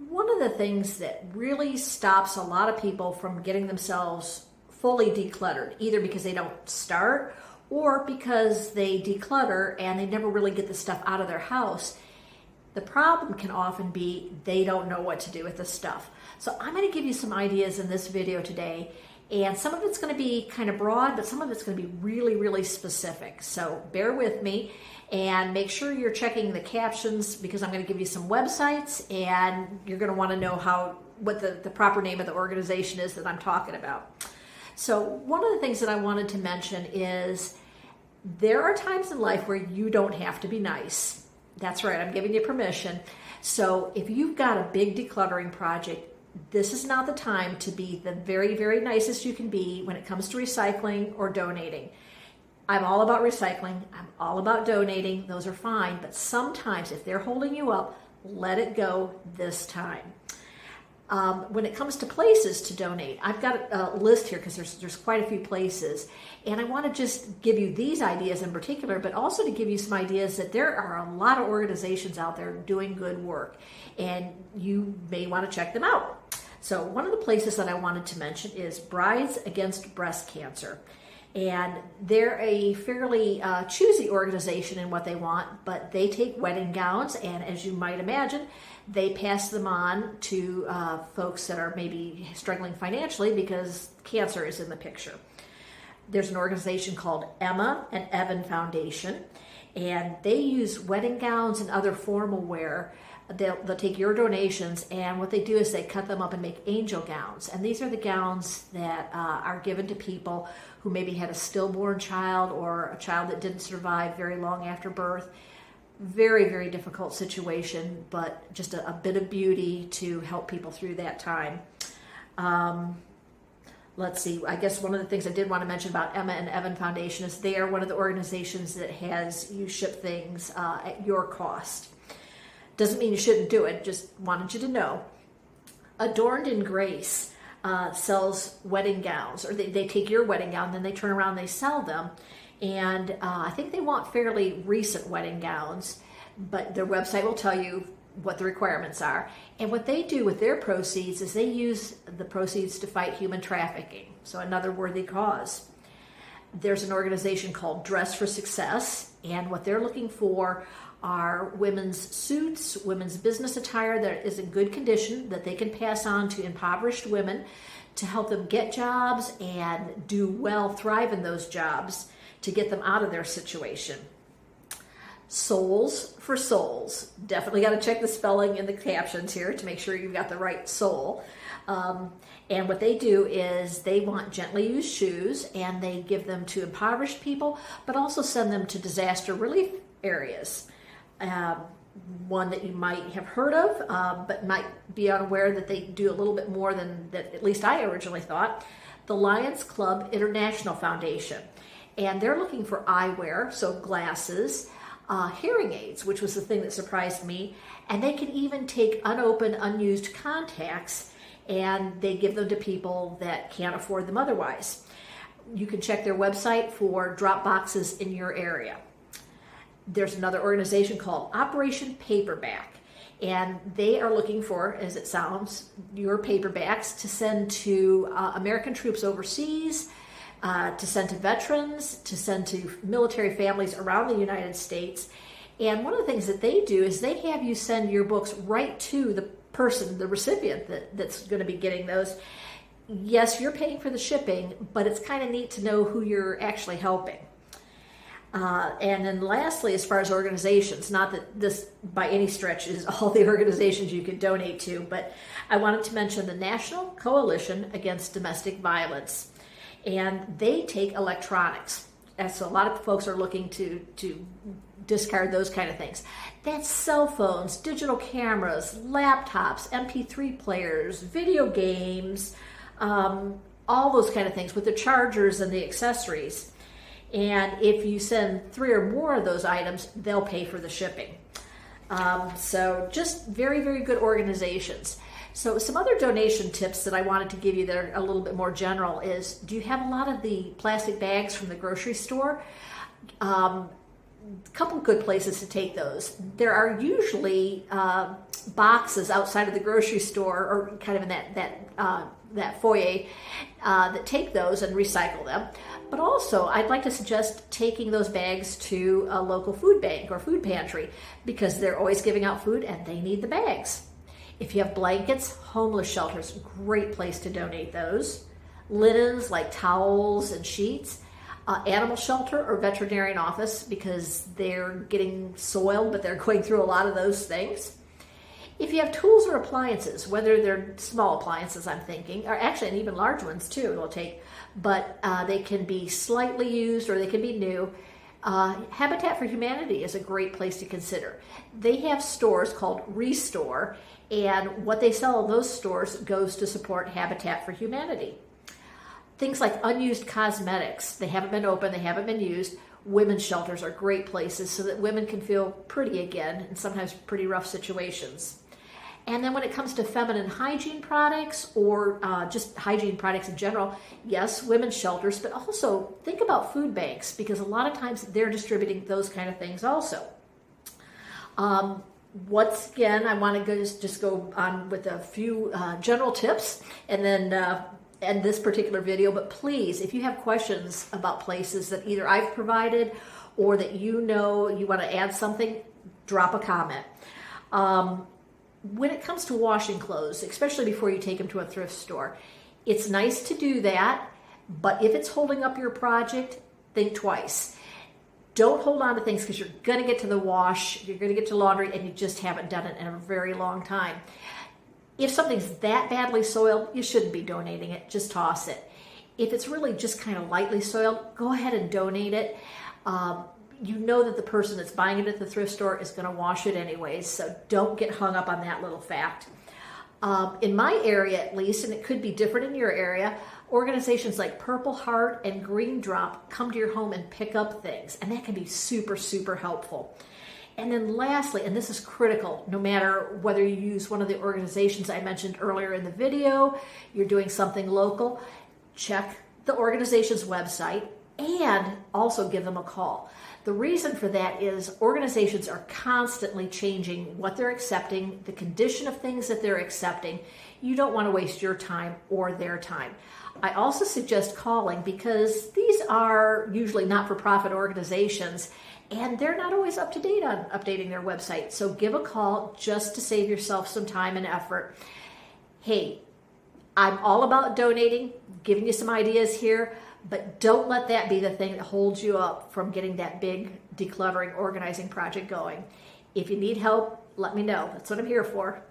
One of the things that really stops a lot of people from getting themselves fully decluttered, either because they don't start or because they declutter and they never really get the stuff out of their house, the problem can often be they don't know what to do with the stuff. So I'm going to give you some ideas in this video today, and some of it's going to be kind of broad, but some of it's going to be really, really specific. So bear with me and make sure you're checking the captions, because I'm going to give you some websites and you're going to want to know what the proper name of the organization is that I'm talking about. So one of the things that I wanted to mention is there are times in life where you don't have to be nice. That's right, I'm giving you permission. So if you've got a big decluttering project, this is not the time to be the very, very nicest you can be when it comes to recycling or donating. I'm all about recycling. I'm all about donating. Those are fine. But sometimes if they're holding you up, let it go this time. When it comes to places to donate, I've got a list here because there's quite a few places. And I want to just give you these ideas in particular, but also to give you some ideas that there are a lot of organizations out there doing good work, and you may want to check them out. So one of the places that I wanted to mention is Brides Against Breast Cancer. And they're a fairly choosy organization in what they want, but they take wedding gowns, and as you might imagine, they pass them on to folks that are maybe struggling financially because cancer is in the picture. There's an organization called Emma and Evan Foundation, and they use wedding gowns and other formal wear. They'll take your donations, and what they do is they cut them up and make angel gowns. And these are the gowns that are given to people who maybe had a stillborn child or a child that didn't survive very long after birth. Very, very difficult situation, but just a bit of beauty to help people through that time. Let's see, I guess one of the things I did want to mention about Emma and Evan Foundation is they are one of the organizations that has you ship things at your cost. Doesn't mean you shouldn't do it, just wanted you to know. Adorned in Grace sells wedding gowns, or they take your wedding gown, then they turn around and they sell them. And I think they want fairly recent wedding gowns, but their website will tell you what the requirements are. And what they do with their proceeds is they use the proceeds to fight human trafficking, so another worthy cause. There's an organization called Dress for Success, and what they're looking for are women's suits, women's business attire that is in good condition that they can pass on to impoverished women to help them get jobs and do well, thrive in those jobs to get them out of their situation. Souls for Souls. Definitely got to check the spelling in the captions here to make sure you've got the right soul. And what they do is they want gently used shoes, and they give them to impoverished people, but also send them to disaster relief areas. One that you might have heard of, but might be unaware that they do a little bit more than that, at least I originally thought, the Lions Club International Foundation. And they're looking for eyewear, so glasses, hearing aids, which was the thing that surprised me, and they can even take unopened, unused contacts, and they give them to people that can't afford them otherwise. You can check their website for drop boxes in your area. There's another organization called Operation Paperback, and they are looking for, as it sounds, your paperbacks to send to American troops overseas, to send to veterans, to send to military families around the United States. And one of the things that they do is they have you send your books right to the person, the recipient that's going to be getting those. Yes, you're paying for the shipping, but it's kind of neat to know who you're actually helping. And then lastly, as far as organizations, not that this by any stretch is all the organizations you can donate to, but I wanted to mention the National Coalition Against Domestic Violence. And they take electronics. And so a lot of folks are looking to discard those kind of things. That's cell phones, digital cameras, laptops, MP3 players, video games, all those kind of things with the chargers and the accessories. And if you send 3 or more of those items, they'll pay for the shipping. So just very, very good organizations. So some other donation tips that I wanted to give you that are a little bit more general is, do you have a lot of the plastic bags from the grocery store? couple good places to take those. There are usually boxes outside of the grocery store, or kind of in that foyer, that take those and recycle them. But also, I'd like to suggest taking those bags to a local food bank or food pantry, because they're always giving out food and they need the bags. If you have blankets, homeless shelters, great place to donate those. Linens like towels and sheets. Animal shelter or veterinarian office, because they're getting soiled, but they're going through a lot of those things. If you have tools or appliances, whether they're small appliances, I'm thinking, or actually, and even large ones too, it'll take, but they can be slightly used or they can be new. Habitat for Humanity is a great place to consider. They have stores called Restore, and what they sell in those stores goes to support Habitat for Humanity. Things like unused cosmetics, they haven't been open, they haven't been used. Women's shelters are great places so that women can feel pretty again in sometimes pretty rough situations. And then when it comes to feminine hygiene products, or just hygiene products in general, yes, women's shelters, but also think about food banks, because a lot of times they're distributing those kind of things also. Once again, I want to just go on with a few general tips, and then end this particular video. But please, if you have questions about places that either I've provided or that you know you want to add something, drop a comment. When it comes to washing clothes, especially before you take them to a thrift store, it's nice to do that, but if it's holding up your project, think twice. Don't hold on to things, because you're going to get to the wash, you're going to get to laundry, and you just haven't done it in a very long time. If something's that badly soiled, you shouldn't be donating it. Just toss it. If it's really just kind of lightly soiled, go ahead and donate it. You know that the person that's buying it at the thrift store is going to wash it anyways, so don't get hung up on that little fact. In my area, at least, and it could be different in your area, organizations like Purple Heart and Green Drop come to your home and pick up things, and that can be super, super helpful. And then lastly, and this is critical, no matter whether you use one of the organizations I mentioned earlier in the video, you're doing something local, check the organization's website and also give them a call. The reason for that is organizations are constantly changing what they're accepting, the condition of things that they're accepting. You don't want to waste your time or their time. I also suggest calling, because these are usually not-for-profit organizations, and they're not always up to date on updating their website. So give a call just to save yourself some time and effort. Hey, I'm all about donating, giving you some ideas here, but don't let that be the thing that holds you up from getting that big decluttering, organizing project going. If you need help, let me know. That's what I'm here for.